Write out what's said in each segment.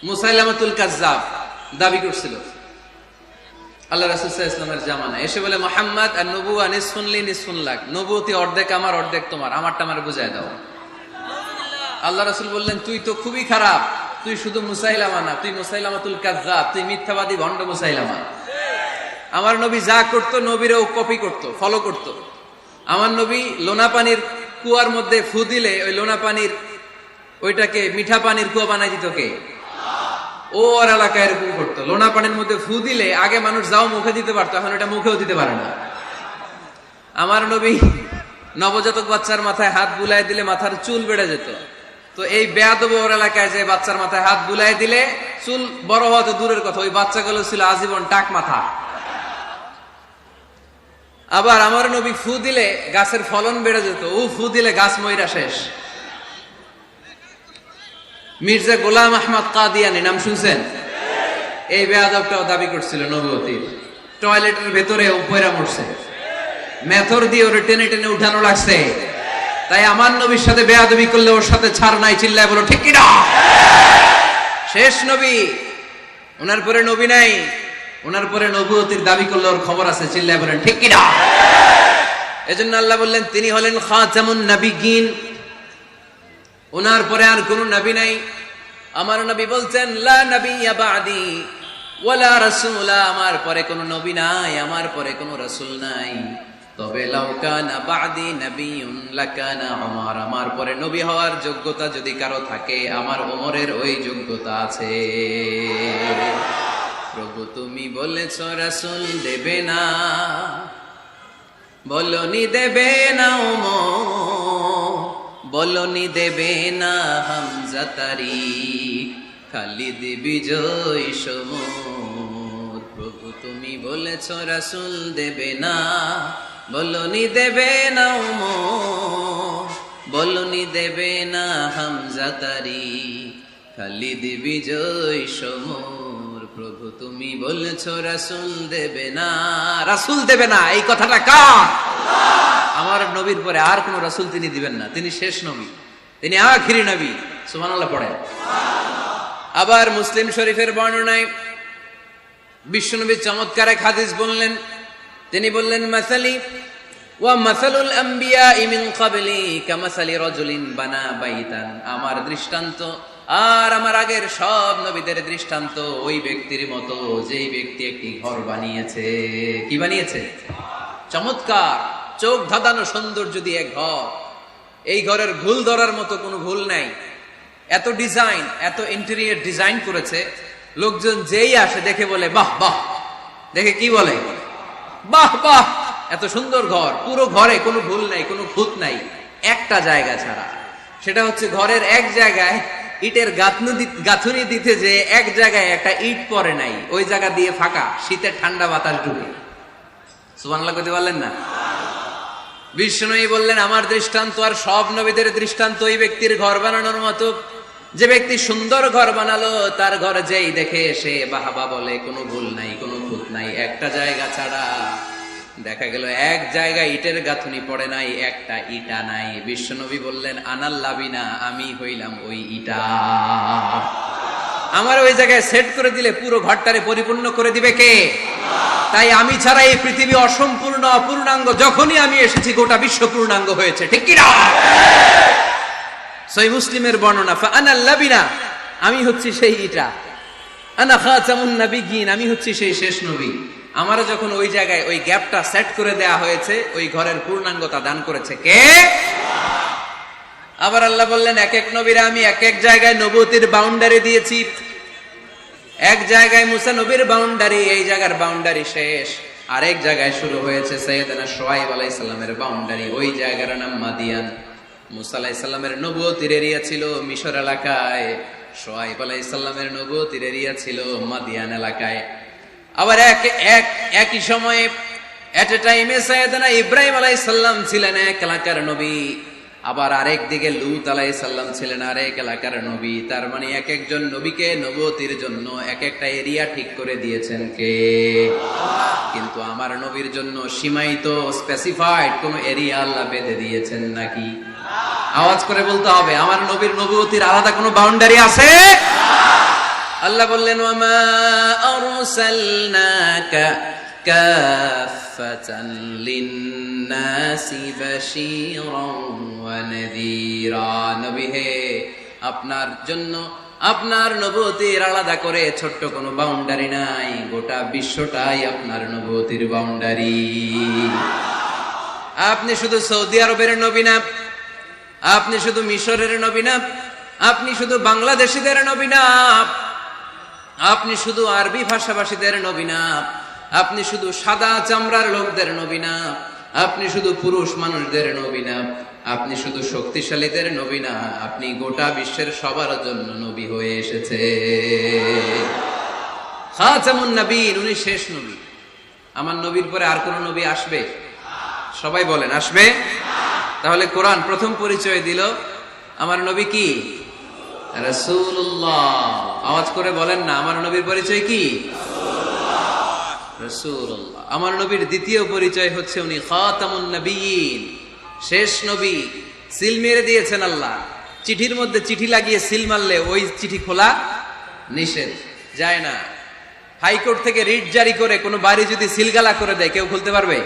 মুসাইলামাতুল কাজ্জাব দাবি করছিল আল্লাহ রাসূল সাল্লাল্লাহু আলাইহি ওয়াসাল্লামের জামানায়, এসে বলে মুহাম্মদ আর নবুয়া নিসফুন লি নিসফুন লাক, নবুয়তি অর্ধেক আমার অর্ধেক তোমার, আমারটা আমারে বুঝায় দাও। আল্লাহ রাসূল বললেন, তুই তো খুবই খারাপ, তুই শুধু মুসাইলামা না, তুই মুসাইলামাতুল কাজ্জাব, তুই মিথ্যাবাদী ভণ্ড মুসাইলামা। আমার নবী যা করত নবীরাও কপি করত, ফলো করত। আমার নবী লোনা পানির কুয়ার মধ্যে ফু দিলে ওই লোনা পানির ওইটাকে মিঠা পানির কুয়া বানাই দিত কে? ও ওর এলাকায় এরকম করতো, লোনা পানির মধ্যে ফু দিলে আগে মানুষ যাও মুখে দিতে পারতো, এখন এটা মুখেও দিতে পারে না। আমার নবী নবজাতক বাচ্চার মাথায় হাত বুলাই দিলে মাথার চুল বেড়ে যেত, তো এই বেয়াদব ওর এলাকায় যে বাচ্চার মাথায় হাত বুলাই দিলে চুল বড় হওয়া তো দূরের কথা, ওই বাচ্চাগুলো ছিল আজীবন টাক মাথা। আবার আমার নবী ফু দিলে গাছের ফলন বেড়ে যেত, ও ফু দিলে গাছ মইরা শেষ। মির্জা গোলাম আহমদ কাদিয়ানী নাম শুনছেন? এই বেয়াদবটাও দাবি করছিল নবুয়তির, টয়লেটের ভেতরে উপরে মরছে, মেথর দিয়ে ওরে টেনে টেনে উঠানো লাগছে। তাই আমার নবীর সাথে বেয়াদবি করলে ওর সাথে ছাড় নাই, চিল্লায় বলো ঠিক কিনা? শেষ নবী, ওনার পরে নবী নাই, ওনার পরে নবুয়তির দাবি করলে ওর খবর আছে, চিল্লায় বলেন ঠিক কিনা? এজন্য আল্লাহ বললেন তিনি হলেন খাতামুন নবিয়্যিন, ওনার পরে আর কোন নবী নাই। আমার নবী বলছেন লা নাবিয়্যা বা'দি ওয়ালা রাসূলা, আমার পরে কোন নবী নাই, আমার পরে কোন রাসূল নাই। তবে লাউ কানা বা'দি নাবিয়্যুন লাকানা উমর, আমার পরে নবী হওয়ার যোগ্যতা যদি কারো থাকে আমার ওমরের ওই যোগ্যতা আছে। প্রভু তুমি বলেছ রাসূল দেবে না, বলনি দেবে না ওমর, বলনি দেবে না হামজা তারিক, খালিদ বিজয় সমর। প্রভু তুমি বলেছ রাসূল দেবে না, বলনি দেবে না ওমর, বলনি দেবে না হামজা তারিক, খালিদ বিজয় সমর। প্রভু তুমি বলেছ রাসূল দেবে না, রাসূল দেবে না, এই কথাটা কার? আমার নবীর পরে আর কোন রাসূল তিনি দিবেন না, তিনি শেষ নবী, তিনি আখিরি নবী। সুবহানাল্লাহ পড়েন। আবার মুসলিম শরীফের বর্ণনায় বিশ্বনবী চমৎকার এক হাদিস বললেন, তিনি বললেন মাসালি ওয়া মাসালুল আমবিয়াই মিন ক্বাবলি কামাসালি রাজুলিন বানা বাইতান, আমার দৃষ্টান্ত আর আমার আগের সব নবীদের দৃষ্টান্ত ওই ব্যক্তির মতো যেই ব্যক্তি একটি ঘর বানিয়েছে। কি বানিয়েছে? চমৎকার চোখ ধাঁধানো সৌন্দর্য দিয়ে এক ঘর, এই ঘরের ভুল ধরার মতো কোনো ভুল নাই, এত ডিজাইন, এত ইন্টেরিয়র ডিজাইন করেছে, লোকজন যেই আসে দেখে বলে বাহ বাহ, দেখে কি বলে বাহ বাহ, এত সুন্দর ঘর, পুরো ঘরে কোনো ভুল নাই, কোনো খুঁত নাই, একটা জায়গা ছাড়া, সেটা হচ্ছে ঘরের এক জায়গায় ইটের গাঁথুনি দিতে যে এক জায়গায় একটা ইট পড়ে নাই, ওই জায়গা দিয়ে ফাঁকা, শীতের ঠান্ডা বাতাস ঢুকে। সুবহানাল্লাহ কইতে পারলেন না? বিষ্ণুই বললেন আমার দৃষ্টান্ত আর সব নবীদের দৃষ্টান্ত ওই ব্যক্তির ঘর বানানোর মতো, যে ব্যক্তি সুন্দর ঘর বানালো তার ঘর যেই দেখে সে বাহবা বলে, কোনো ভুল নাই, কোনো খুঁত নাই, একটা জায়গা ছাড়া। দেখা গেল এক জায়গায় ইটের গাঁথুনি পড়ে নাই, একটা ইটা নাই। বিশ্বনবী বললেন আনাল লাবিনা, আমি হইলাম ওই ইটা, আমার ওই জায়গায় সেট করে দিলে পুরো ঘরটারে পরিপূর্ণ করে দিবে কে? তাই আমি ছাড়া এই পৃথিবী অসম্পূর্ণ, অপূর্ণাঙ্গ, যখনই আমি এসেছি গোটা বিশ্ব পূর্ণাঙ্গ হয়েছে, ঠিক কি না? সহিহ মুসলিমের বর্ণনা, ফাআনাল লাবিনা, আমি হচ্ছি সেই ইটা, আনা খাতামুন নবিয়্যিন, আমি হচ্ছি সেই শেষ নবী। আমারও যখন ওই জায়গায় ওই গ্যাপটা সেট করে দেয়া হয়েছে, ওই ঘরের পূর্ণাঙ্গতা দান করেছে কে? আবার আল্লাহ বললেন এক এক নবীরা আমি এক এক জায়গায় নবুয়তির বাউন্ডারি দিয়েছি। এক জায়গায় মুসা নবীর বাউন্ডারি, এই জায়গার বাউন্ডারি শেষ, আরেক জায়গায় শুরু হয়েছে সাইয়েদনা শুআয়ব আলাইহিস সালামের বাউন্ডারি, ওই জায়গার নাম মাদিয়ান। মুসা আলাইহিস সালামের নবুয়তির এরিয়া ছিল মিশর এলাকায়, শুআয়ব আলাইহিস সালামের নবুয়তির এরিয়া ছিল মাদিয়ান এলাকায়। আবার একই সময়ে এট এ টাইমে সাইয়েদনা ইব্রাহিম আলাইহিস সালাম ছিলেন এক এলাকার নবী, আবার আরেক দিকে লূত আলাইহিস সালাম ছিলেন আরেক এলাকার নবী। তার মানে এক একজন নবীকে নবুয়তির জন্য এক একটা এরিয়া ঠিক করে দিয়েছেন কে? কিন্তু আমার নবীর জন্য সীমায়িত, স্পেসিফাইড কোন এরিয়া আল্লাহ বেঁধে দিয়েছেন নাকি? আওয়াজ করে বলতে হবে, আমার নবীর নবুয়তির আলাদা কোনো বাউন্ডারি আছে? আল্লাহ বললেন ওয়ামা আরসালনাকা কাফাতান লিন্নাসি বাশীরান ওয়া নাযীরা। নবী হে, আপনার জন্য আপনার নবুয়তির আলাদা করে ছোট্ট কোনো বাউন্ডারি নাই, গোটা বিশ্বটাই আপনার নবুয়তির বাউন্ডারি। আপনি শুধু সৌদি আরবের নবী না, আপনি শুধু মিশরের নবী না, আপনি শুধু বাংলাদেশিদের নবী না, আপনি শুধু আরবি ভাষাভাষীদের নবী না, আপনি শুধু সাদা চামড়ার লোকদের নবী না, আপনি শুধু পুরুষ মানুষদের নবী না, আপনি শুধু শক্তিশালীদের নবী না, আপনি গোটা বিশ্বের সবার জন্য নবী হয়ে এসেছে। খাতামুন নবীন, উনি শেষ নবী। আমার নবীর পরে আর কোন নবী আসবে? সবাই বলেন আসবে। তাহলে কোরআন প্রথম পরিচয় দিল আমার নবী কি? রাসূলুল্লাহ। আওয়াজ করে বলেন না, আমার নবীর পরিচয় কি? রাসূলুল্লাহ। আমার নবীর দ্বিতীয় পরিচয় হচ্ছে উনি খাতামুন নবীন, শেষ নবী। সিল মেরে দিয়েছেন আল্লাহ। চিঠির মধ্যে চিঠি লাগিয়ে সিল মারলে ওই চিঠি খোলা নিষেধ, যায় না। হাইকোর্ট থেকে রিট জারি করে কোনো বাড়ি যদি সিলগালা করে দেয়, কেউ খুলতে পারবে?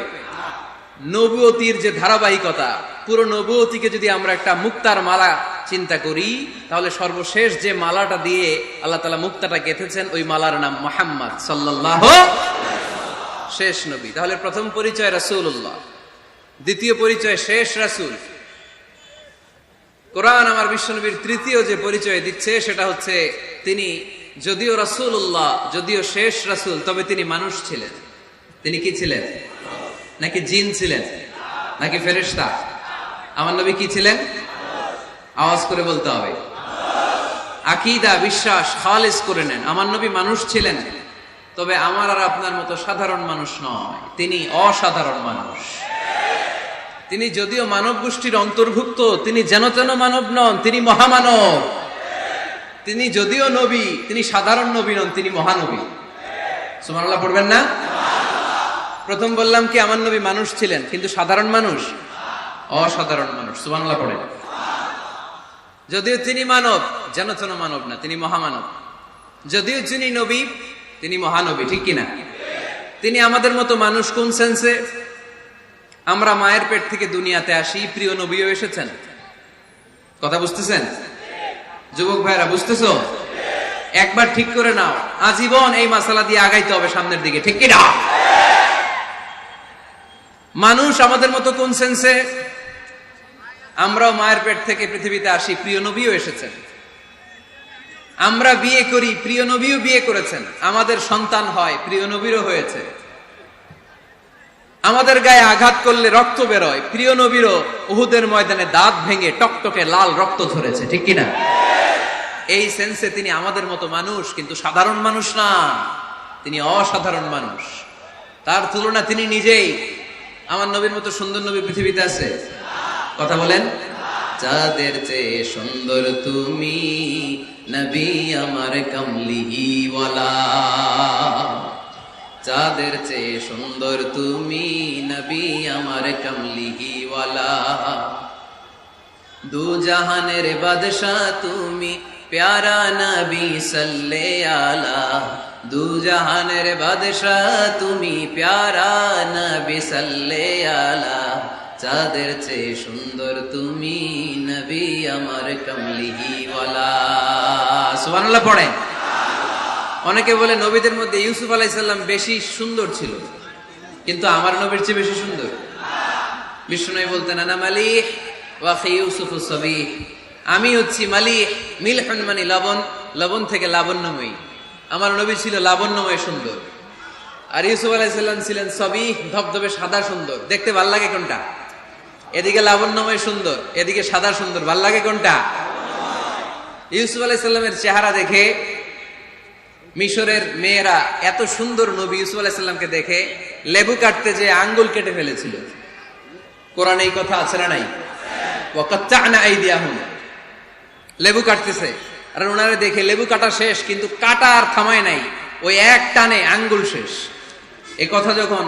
নবুয়তির যে ধারাবাহিকতা, পুরো নবুয়তিকে যদি আমরা একটা মুক্তার মালা চিন্তা করি, তাহলে সর্বশেষ যে মালাটা দিয়ে আল্লাহ তাআলা মুক্তাটা গেঁথেছেন, ওই মালার নাম মুহাম্মদ সাল্লাল্লাহু আলাইহি ওয়াসাল্লাম, শেষ নবী। তাহলে প্রথম পরিচয় রাসূলুল্লাহ, দ্বিতীয় পরিচয় শেষ রাসূল। কোরআন আমার বিশ্বনবীর তৃতীয় যে পরিচয় দিচ্ছে সেটা হচ্ছে তিনি যদিও রাসূলুল্লাহ, যদিও শেষ রাসূল, তবে তিনি মানুষ ছিলেন। তিনি কি ছিলেন? নাকি জিন ছিলেন? নাকি ফেরেশতা? আমার নবী কি ছিলেন? আওয়াজ করে বলতে হবে। আকীদা, বিশ্বাস খালিস করে নেন, আমার নবী মানুষ ছিলেন, তবে আমার আর আপনার মতো সাধারণ মানুষ নয়, তিনি অসাধারণ মানুষ। তিনি যদিও মানব গোষ্ঠীর অন্তর্ভুক্ত, তিনি যেন তেন মানব নন, তিনি মহামানব। তিনি যদিও নবী, তিনি সাধারণ নবী নন, তিনি মহানবী। সুবহানাল্লাহ পড়বেন না? প্রথম বললাম কি আমার নবী মানুষ ছিলেন, কিন্তু সাধারণ মানুষ, অসাধারণ মানুষ। সুবহানাল্লাহ পড়েন। যদিও তিনি মানব, যেন তেন মানব না, তিনি মহামানব। যদিও তিনি নবী, তিনি মহানবী, ঠিক কিনা? তিনি আমাদের মতো মানুষ কোন সেন্সে? আমরা মায়ের পেট থেকে দুনিয়াতে আসি, প্রিয় নবীও এসেছেন। কথা বুঝতেছেন? যুবক ভাইরা বুঝতেছো? একবার ঠিক করে নাও, আজীবন এই মাসালা দিয়ে আগাইতে হবে সামনের দিকে, ঠিক কিনা? মানুষ আমাদের মতো কোন সেন্সে? আমরাও মায়ের পেট থেকে পৃথিবীতে আসি, প্রিয় নবীও এসেছেন। আমরা বিয়ে করি, প্রিয় নবীও বিয়ে করেছেন। আমাদের সন্তান হয়, প্রিয় নবীরও হয়েছে। আমাদের গায়ে আঘাত করলে রক্ত বেরোয়, প্রিয় নবীরও উহুদের ময়দানে দাঁত ভেঙে টকটকে লাল রক্ত ঝরেছে, ঠিক কিনা? এই সেন্সে তিনি আমাদের মতো মানুষ, কিন্তু সাধারণ মানুষ না, তিনি অসাধারণ মানুষ। তার তুলনা তিনি নিজেই। আমার নবীর মতো সুন্দর নবী পৃথিবীতে আছে? কথা বলেন। যাদের চেয়ে সুন্দর তুমি নবী আমার কামলিওয়ালা, যাদের চেয়ে সুন্দর তুমি নবী আমার কামলিওয়ালা, দু জাহানের বাদশা তুমি প্যারা নবী সাল্লে আলা, দু জাহানের বাদশা তুমি প্যারা নবী সাল্লে আলা, যাদের চেয়ে সুন্দর তুমি নবী আমার কামলিওয়ালা। সুবহানাল্লাহ পড়েন। অনেকে বলে নবীদের মধ্যে ইউসুফ আলাইহিস সালাম বেশি সুন্দর ছিল, কিন্তু আমার নবীর চেয়ে বেশি সুন্দর? বিষ্ণু বলতেন আনা মালিহ ওয়া খি ইউসুফু সাবিহ, আমি হচ্ছি মালিহ, মিলহুন মানে লবণ, লবণ থেকে লাবণ্যময়ী। আমার নবী ছিল লাবণ্যময় সুন্দর, আর ইউসুফ আলাইহিস সালাম ছিলেন সাবিহ, ধবধবে সাদা সুন্দর। দেখতে ভাল লাগে কোনটা? এদিকে লাবণ্যময় সুন্দর, এদিকে সাদা সুন্দর, ভাল লাগে কোনটা? ইউসুফ আলাইহিস সালামের চেহারা দেখে মিশরের মেয়েরা এত সুন্দর নবী ইউসুফ আলাইহিস সালামকে দেখে লেবু কাটতে যে আঙ্গুল কেটে ফেলেছিল। কোরআনে এই কথা আছে না নাই? ওয়া কাত্তা'না আইদিয়াহুম, লেবু কাটতেছে, আর ওনারে দেখে লেবু কাটা শেষ, কিন্তু কাটা আর থামায় নাই, ওই এক টানে আঙ্গুল শেষ। এই কথা যখন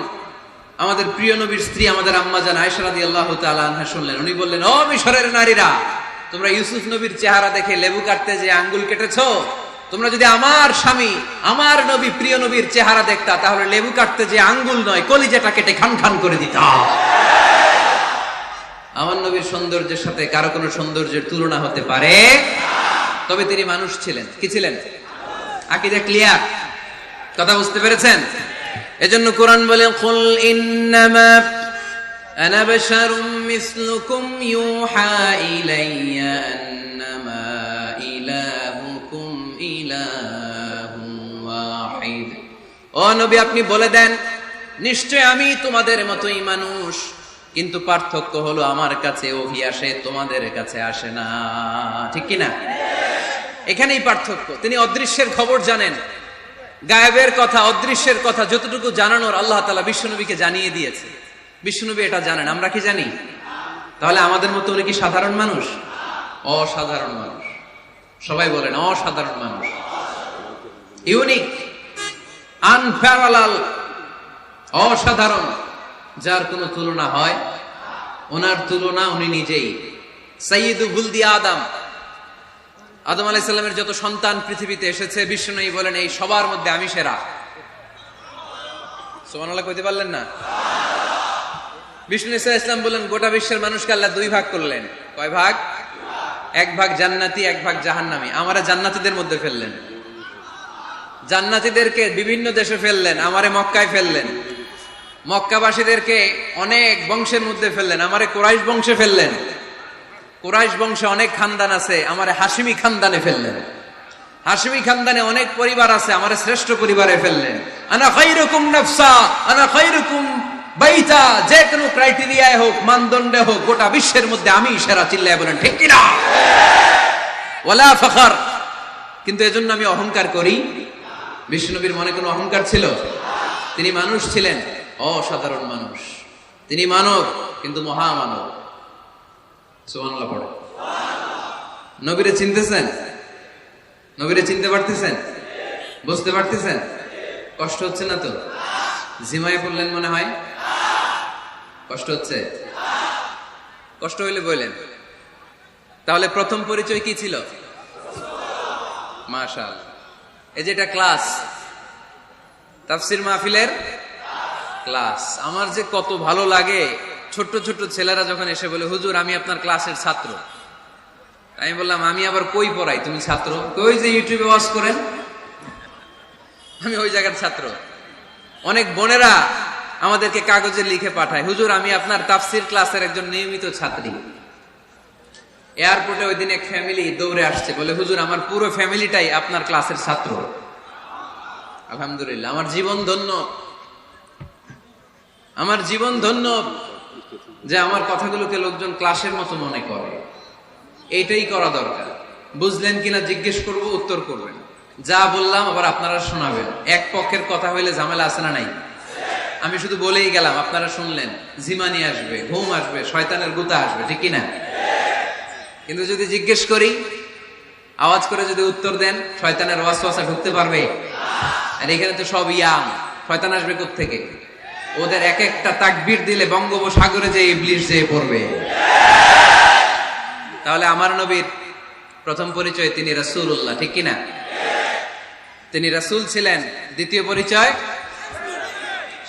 আমাদের প্রিয় নবীর স্ত্রী আমাদের আম্মা জান আয়েশা রাদিয়াল্লাহু তাআলা আনহা শুনলেন, উনি বললেন, ও মিশরের নারীরা, তোমরা ইউসুফ নবীর চেহারা দেখে লেবু কাটতে যে আঙ্গুল কেটেছো, তোমরা যদি আমার স্বামী আমার নবী প্রিয় নবীর চেহারা দেখতা তাহলে লেবু কাটতে যে আঙ্গুল নয় কলিজাটা কেটে খান খান করে দিতা। আমার নবীর সৌন্দর্যের সাথে কারো কোনো সৌন্দর্যের তুলনা হতে পারে? তবে তিনি মানুষ ছিলেন। কি ছিলেন? আকীদা ক্লিয়ার? কথা বুঝতে পেরেছেন? এজন্য কোরআন বলে কুল ইন্নামা আনা বাশারুম মিসলুকুম ইউহা ইলাইয়া আন্নামা ইলাহুকুম ইলাহুন ওয়াহিদ। ও নবী আপনি বলে দেন নিশ্চয় আমি তোমাদের মতোই মানুষ, কিন্তু পার্থক্য হলো আমার কাছে ওহী আসে, তোমাদের কাছে আসে না। ঠিক কি না? এখানেই পার্থক্য। তিনি অদৃশ্যের খবর জানেন, গায়েবের কথা অদৃশ্যের কথা যতটুকু জানানোর আল্লাহ তাআলা বিশ্বনবীকে জানিয়ে দিয়েছে। বিশ্বনবী এটা জানেন, আমরা কি জানি? তাহলে আমাদের মতো উনি কি সাধারণ মানুষ? অসাধারণ মানুষ। সবাই বলেন অসাধারণ মানুষ। ইউনিক, আনপ্যারালাল, অসাধারণ, যার কোনো তুলনা হয়? ওনার তুলনা উনি নিজেই। সাইয়্যিদু বুলদি আদম, আদম আলাইহিস সালামের যত সন্তান পৃথিবীতে এসেছে বিশ্বনবী বলেন এই সবার মধ্যে আমি সেরা। সুবহানাল্লাহ কইতে পারলেন না? বিষ্ণু ইসলাম বলেন গোটা বিশ্বের মানুষকে আল্লাহ দুই ভাগ করলেন। কয় ভাগ? এক ভাগ জান্নাতি, এক ভাগ জাহান্নামী। আমারে জান্নাতীদের মধ্যে ফেললেন, জান্নাতীদেরকে বিভিন্ন দেশে ফেললেন, আমারে মক্কায় ফেললেন। মক্কাবাসীদেরকে অনেক বংশের মধ্যে ফেললেন, আমারে কুরাইশ বংশে ফেললেন। কুরাইশ বংশে অনেক খানদান আছে, আমারে হাশিমি খানদানে ফেললেন। হাশিমি খানদানে অনেক পরিবার আছে, আমারে শ্রেষ্ঠ পরিবারে ফেললেন। আনা খায়রুকুম নাফসা আনা খায়রুকুম বাইতা, যে কোনো ক্রাইটেরিয়ায় হোক, মানদণ্ডে হোক, গোটা বিশ্বের মধ্যে আমি সেরা। চিল্লায় বলেন ঠিক কি না? ওয়ালা ফখর। কিন্তু এজন্য আমি অহংকার করি? বিশ্বনবীর মনে কোনো অহংকার ছিল? তিনি মানুষ ছিলেন, অসাধারণ মানুষ। তিনি মানব, কিন্তু মহামানব। সুবহানাল্লাহ পড়ে। নবীরে চিনতেছেন? নবীরে চিনতে পারতেছেন? বুঝতে পারতেছেন? কষ্ট হচ্ছে না তো? জিমায় পড়লেন মনে হয়? কষ্ট হচ্ছে? কষ্ট হইলে বললেন। তাহলে প্রথম পরিচয় কি ছিল? মাশাআল্লাহ। এই যে এটা ক্লাস, তাফসীর মাহফিলের ক্লাস। আমার যে কত ভালো লাগে ছোট্ট ছোট্ট ছেলেরা যখন এসে বলে হুজুর আমি আপনার ক্লাসের ছাত্র। আমি বললাম আমি আবার কই পড়াই? তুমি ছাত্র? কই যে ইউটিউবে ওয়াজ করেন, আমি ওই জায়গার ছাত্র। অনেক বোনেরা আমাদেরকে কাগজে লিখে পাঠায় হুজুর আমি আপনার তাফসীর ক্লাসের একজন নিয়মিত ছাত্রী। এয়ারপোর্টে ওই দিন এক ফ্যামিলি দৌড়ে আসছে, বলে হুজুর আমার পুরো ফ্যামিলিটাই আপনার ক্লাসের ছাত্র। আলহামদুলিল্লাহ, আমার জীবন ধন্য, আমার জীবন ধন্য যে আমার কথাগুলোকে লোকজন ক্লাসের মতো মনে করে। এইটাই করা দরকার। বুঝলেন কিনা জিজ্ঞেস করব, উত্তর করবেন। যা বললাম আবার আপনারা শোনাবেন। এক পক্ষের কথা হইলে ঝামেলা আছে না নাই? আমি শুধু বলেই গেলাম, আপনারা শুনলেন, ঝিমানি আসবে, ঘুম আসবে, শয়তানের গুতা আসবে, ঠিক কিনা? কিন্তু যদি জিজ্ঞেস করি, আওয়াজ করে যদি উত্তর দেন, শয়তানের ওয়াসওয়াসা ঢুকতে পারবে? আর এখানে তো সব ইয়াং, শয়তান আসবে কোত্থেকে? ওদের এক একটা তাকবীর দিলে বঙ্গোপসাগরে যে ইবলিস যেয়ে পড়বে। তাহলে আমার নবীর প্রথম পরিচয় তিনি রাসূলুল্লাহ, ঠিক কিনা? তিনি রাসূল ছিলেন। দ্বিতীয় পরিচয়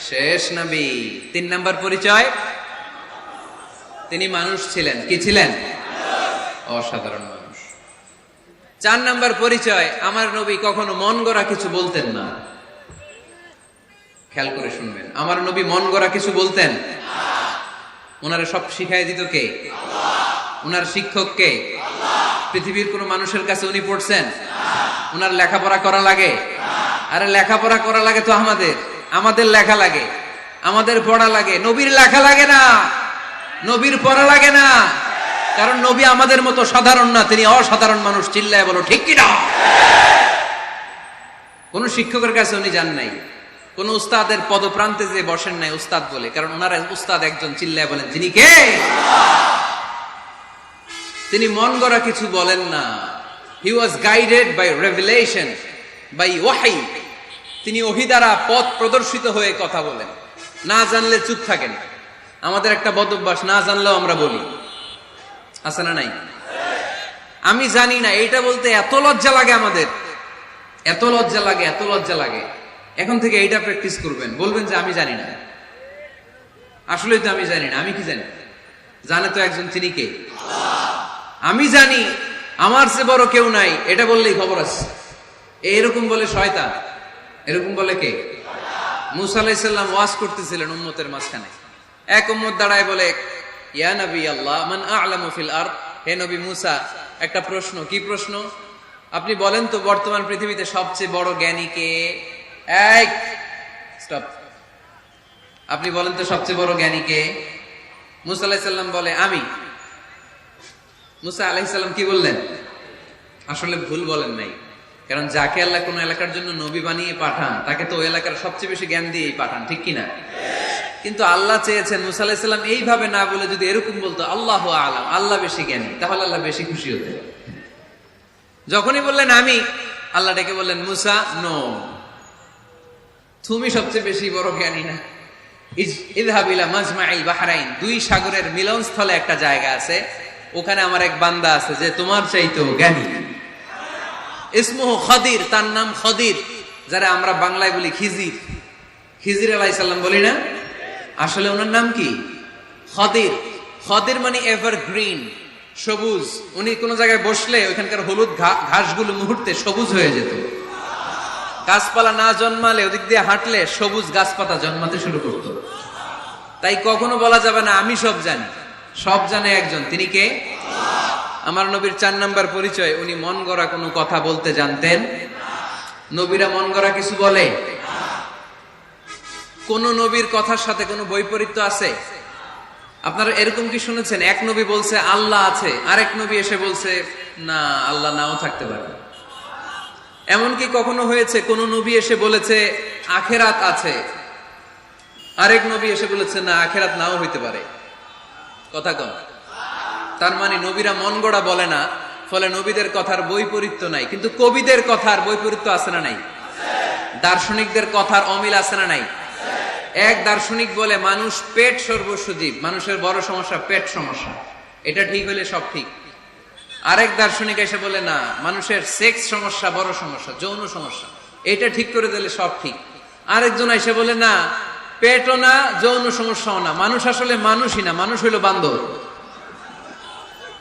শেষ নবী। 3 নাম্বার পরিচয় তিনি মানুষ ছিলেন। কি ছিলেন? অসাধারণ মানুষ। 4 নাম্বার পরিচয় আমার নবী কখনো মন গড়া কিছু বলতেন না। খেয়াল করে শুনবেন, আমার নবী মন গড়া কিছু বলতেন? ওনারা সব শিখাই দিত কে? ওনার শিক্ষক কে? পৃথিবীর কোন মানুষের কাছে উনি পড়ছেন? ওনার লেখাপড়া করা লাগে? আরে লেখাপড়া করা লাগে তো আমাদের, আমাদের লেখা লাগে, আমাদের পড়া লাগে। নবীর লেখা লাগে না, নবীর পড়া লাগে না, কারণ নবী আমাদের মতো সাধারণ না, তিনি অসাধারণ মানুষ। চিল্লায় বলো ঠিক কিনা? কোন শিক্ষকের কাছে উনি যান নাই, কোন উস্তাদের পদপ্রান্তে যে বসেন নাই উস্তাদ বলে, কারণ ওনার উস্তাদ একজন। চিল্লায় বলেন যিনি কে? তিনি মন গড়া কিছু বলেন না। He was guided by revelation, by ওয়াহি। তিনি ওহী দ্বারা পথ প্রদর্শিত হয়ে কথা বলেন। না জানলে চুপ থাকেন। আমাদের একটা বদ অভ্যাস, না জানলেও আমরা বলি, আছে না নাই? আমি জানি না, এইটা বলতে এত লজ্জা লাগে আমাদের। এত লজ্জা লাগে, এত লজ্জা লাগে। এখন থেকে এইটা প্র্যাকটিস করবেন, বলবেন যে আমি জানি না, আসলে তো আমি জানি না। আমি কি জানি? জানে তো একজন, তিনি কে? আমি জানি, আমার চেয়ে বড় কেউ নাই, এটা বললেই খবর আছে। এরকম বলে শয়তান, এরকম বলে কে? মুসা আলাইহিস সালাম ওয়াজ করতেছিলেন উম্মতের মাঝখানে। এক উম্মত দাঁড়ায় বলে, ইয়া নবী আল্লাহ, মান আ'লামু ফিল আরদ, হে নবী মুসা, একটা প্রশ্ন। কি প্রশ্ন? আপনি বলেন তো বর্তমান পৃথিবীতে সবচেয়ে বড় জ্ঞানী কে? এই স্টপ, আপনি বলেন তো সবচেয়ে বড় জ্ঞানী কে? মুসা আলাইহিস সালাম বলে আমি। মুসা আলাইহিস সালাম কি বললেন? আসলে ভুল বলেন নাই, কারণ যাকে আল্লাহ কোন এলাকার জন্য নবী বানিয়ে পাঠান, তাকে তো ওই এলাকার সবচেয়ে বেশি জ্ঞান দিয়েই পাঠান, ঠিক কিনা? কিন্তু আল্লাহ চেয়েছেন মুসা আলাইহিস সালাম এইভাবে না বলে যদি এরকম বলতো, আল্লাহু আ'লাম, আল্লাহ বেশি জ্ঞানী, তাহলে আল্লাহ বেশি খুশি হতেন। যখনই বললেন আমি, আল্লাহ ডেকে বললেন, মুসা নো, তুমি সবচেয়ে বেশি বড় জ্ঞানী না। ইযহাব ইলা মাজমাইল বাহরাইন, দুই সাগরের মিলনস্থলে একটা জায়গা আছে, ওখানে আমার এক বান্দা আছে যে তোমার চাইতেও জ্ঞানী। ইসমুহু খাদির, তার নাম খাদির, যারা আমরা বাংলায় বলি খিজির। খিজির আলাইহিস সালাম বলি না, আসলে ওনার নাম কি? খাদির। খাদির মানে এভারগ্রিন, সবুজ। উনি কোন জায়গায় বসলে ওইখানকার হলুদ ঘাসগুলো মুহূর্তে সবুজ হয়ে যেত। গাছপালা না জন্মালে ওদিক দিয়ে হাঁটলে সবুজ গাছপাতা জন্মাতে শুরু করতো। তাই কখনো বলা যাবে না আমি সব জানি, সব জানে একজন, তিনি কে? আমার নবীর 4 নাম্বার পরিচয়, উনি মন গড়া কোনো কথা বলতে জানতেন। নবীরা মন গড়া কিছু বলে? কোন নবীর কথার সাথে কোনো বৈপরীত্য আছে? আপনারা এরকম কি শুনেছেন, এক নবী বলছে আল্লাহ আছে, আরেক নবী এসে বলছে না, আল্লাহ নাও থাকতে পারে? এমনকি কখনো হয়েছে কোন নবী এসে বলেছে আখেরাত আছে, আরেক নবী এসে বলেছে না, আখেরাত নাও হইতে পারে? কথা কম। তার মানে নবীরা মন গড়া বলে না, ফলে নবীদের কথার বৈপরীত্য নাই। কিন্তু কবিদের কথার বৈপরীত্য আছে না নাই? দার্শনিকদের কথার অমিল আছে না নাই? এক দার্শনিক বলে মানুষ পেট সর্বস্ব জীব, মানুষের বড় সমস্যা পেট সমস্যা, এটা ঠিক হলে সব ঠিক। আরেক দার্শনিক এসে বলে না, মানুষের সেক্স সমস্যা বড় সমস্যা, যৌন সমস্যা, এটা ঠিক করে দিলে সব ঠিক। আরেকজন এসে বলে না, পেটও না, যৌন সমস্যাও না, মানুষ আসলে মানুষই না, মানুষ হইল বান্দর।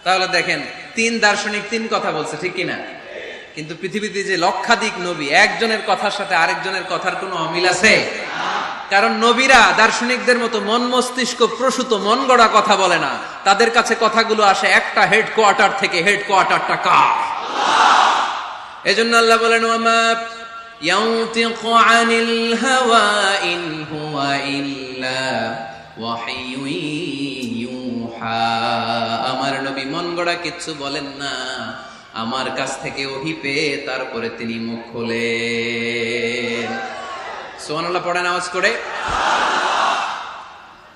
তাহলে দেখেন, 3 দার্শনিক 3 কথা বলছে, ঠিক কিনা? কিন্তু পৃথিবীতে যে লক্ষাধিক নবী, একজনের কথার সাথে আরেকজনের কথার কোনো অমিল আছে? কারণ নবীরা দার্শনিকদের মতো মন মস্তিষ্ক প্রসূত মন গড়া কথা বলে না, তাদের কাছে কথাগুলো আসে একটা হেডকোয়ার্টার থেকে। হেডকোয়ার্টারটা কার? এজন্য আল্লাহ বলেন, ওয়ামা ইয়ানতিকু আনিল হাওয়া ইন হুয়া ইল্লা ওয়াহিয়ুন ইউহা। আমার নবী মন গড়া কিচ্ছু বলেন না, আমার কাছ থেকে ওহী পেয়ে তারপরে তিনি মুখ খোলেন। সুবহানাল্লাহ পড়েন আওয়াজ করে।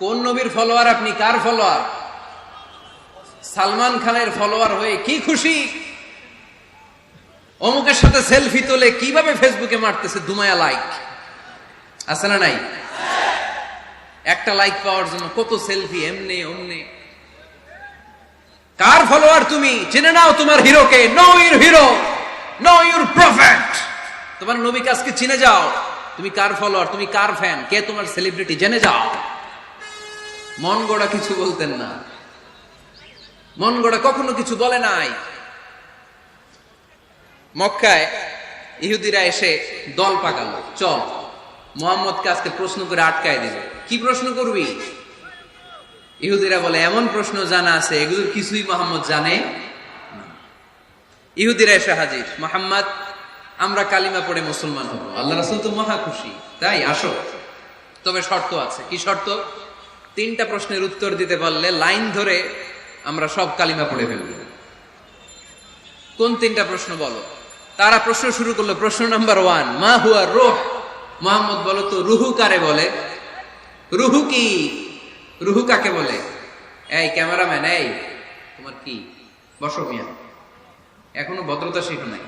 কোন নবীর ফলোয়ার আপনি? কার ফলোয়ার? সালমান খানের ফলোয়ার হয়ে কি খুশি? অমুকের সাথে সেলফি তোলে কিভাবে ফেসবুকে মারতেছে দুমায়া লাইক, আছে না নাই? একটা লাইক পাওয়ার জন্য কত সেলফি, এমনি অমনি। কার ফলোয়ার তুমি? জেনে নাও তোমার হিরোকে। Know your hero, know your prophet. তোমার নবীকে আজকে চিনে যাও। তুমি কার ফলোয়ার, তুমি কার ফ্যান, কে তোমার সেলিব্রিটি, জেনে যাও। মন গড়া কিছু বলতেন না, মন গড়া কখনো কিছু বলে নাই। মক্কায় ইহুদিরা এসে দল পাকালো, চল মুহাম্মদকে আজকে প্রশ্ন করে আটকায় দিবে। কি প্রশ্ন করবি? ইহুদিরা বলে এমন প্রশ্ন জানা আছে এগুলোর কিছুই মুহাম্মদ জানে না। ইহুদিরা এসে হাজির, মুহাম্মদ আমরা কালিমা পড়ে মুসলমান হব, আল্লাহ রাসূল তো মহা খুশি, তাই আসো, তবে শর্ত আছে। কি শর্ত? 3টা প্রশ্নের উত্তর দিতে পারলে লাইন ধরে আমরা সব কালিমা পড়ে ফেলব। কোন 3টা প্রশ্ন বলো? তারা প্রশ্ন শুরু করলো। প্রশ্ন নাম্বার 1, মা হুয়া রূহ। মুহাম্মদ বলো তো রুহু কারে বলে? রুহু কি? রুহু কাকে বলে? এই ক্যামেরাম্যান, এই তোমার কি? বসো মিয়া, এখনো ভদ্রতা শিখো নাই।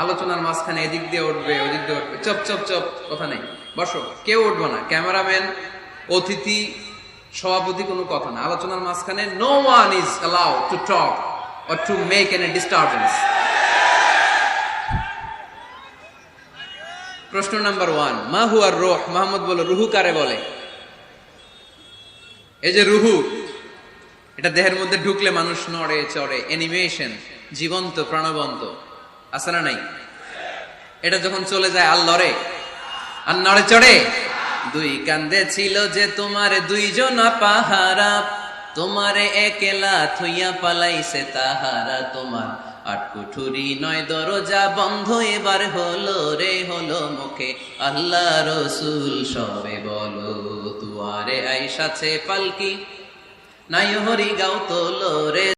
আলোচনার মাঝখানে এদিক দিয়ে উঠবে ওদিক দিয়ে উঠবে, চপ চপ চপ, কথা নেই, বসো। কেউ উঠবো না, ক্যামেরাম্যান, অতিথি, সভাপতি, কোনো কথা না। আলোচনার মাঝখানে no one is allowed to talk or to make any disturbance. প্রশ্ন নাম্বার 1, মা হুয়ার রূহ? মুহাম্মদ বলল, রুহু কারে বলে? এই যে রুহু, এটা দেহের মধ্যে ঢুকলে মানুষ নড়ে চড়ে, অ্যানিমেশন, জীবন্ত প্রাণবন্ত, আছে না নাই? এটা যখন চলে যায় আর লড়ে আর নড়ে চড়ে। দুই কান্দে ছিল যে তোমার দুইজনা পাহারা, তোমারে একলা থইয়া পালাইছে তাহারা। তোমার আট কুঠুরি নয় দরজা বন্ধ এবার হলো রে, হলো মুখে আল্লাহ রসুল সবে বলো। তুয়ারে আইসাছে পালকি নাই হরি গাও তোলো রে।